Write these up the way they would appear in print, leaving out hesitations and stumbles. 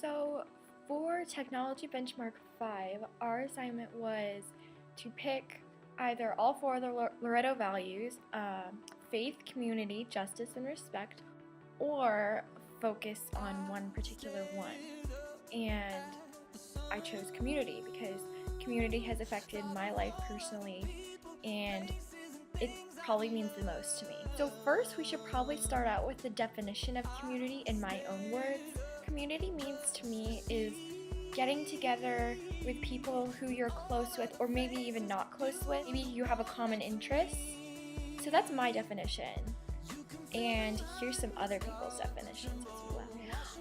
So for Technology Benchmark 5, our assignment was to pick either all four of the Loretto values, faith, community, justice, and respect, or focus on one particular one. And I chose community because community has affected my life personally, and it probably means the most to me. So first, we should probably start out with the definition of community in my own words. Community means to me is getting together with people who you're close with, or maybe even not close with. Maybe you have a common interest. So that's my definition. And here's some other people's definitions as well.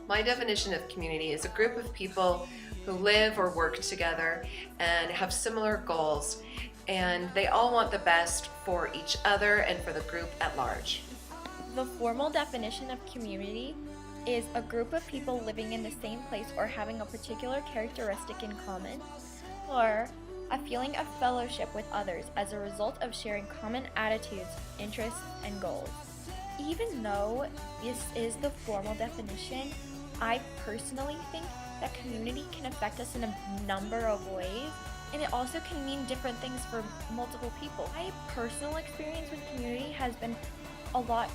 My definition of community is a group of people who live or work together and have similar goals, and they all want the best for each other and for the group at large. The formal definition of community is a group of people living in the same place or having a particular characteristic in common, or a feeling of fellowship with others as a result of sharing common attitudes, interests, and goals. Even though this is the formal definition, I personally think that community can affect us in a number of ways, and it also can mean different things for multiple people. My personal experience with community has been a lot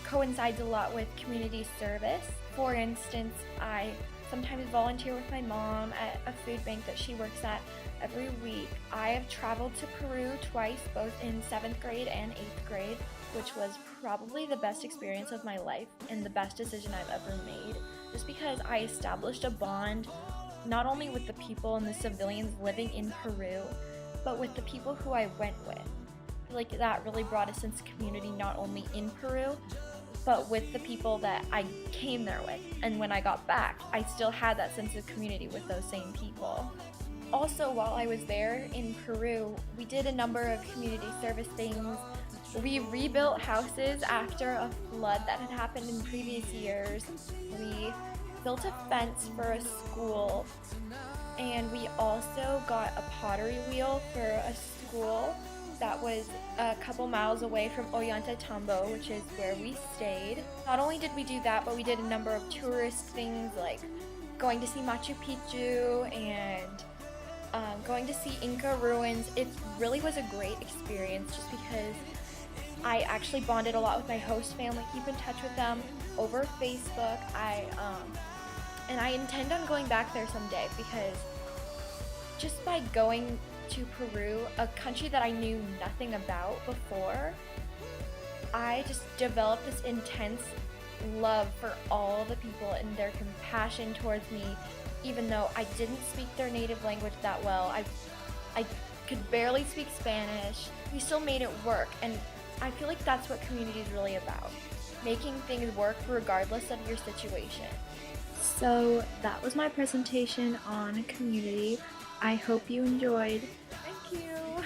coincides a lot with community service. For instance, I sometimes volunteer with my mom at a food bank that she works at every week. I have traveled to Peru twice, both in 7th grade and 8th grade, which was probably the best experience of my life and the best decision I've ever made, just because I established a bond not only with the people and the civilians living in Peru, but with the people who I went with. Like, that really brought a sense of community not only in Peru, but with the people that I came there with. And when I got back, I still had that sense of community with those same people. Also, while I was there in Peru, we did a number of community service things. We rebuilt houses after a flood that had happened in previous years. We built a fence for a school, and we also got a pottery wheel for a school that was a couple miles away from Ollantaytambo, which is where we stayed. Not only did we do that, but we did a number of tourist things like going to see Machu Picchu and going to see Inca ruins. It really was a great experience just because I actually bonded a lot with my host family, keep in touch with them over Facebook. And I intend on going back there someday because just by going to Peru, a country that I knew nothing about before, I just developed this intense love for all the people and their compassion towards me, even though I didn't speak their native language that well. I could barely speak Spanish. We still made it work, and I feel like that's what community is really about, making things work regardless of your situation. So that was my presentation on community. I hope you enjoyed. Thank you.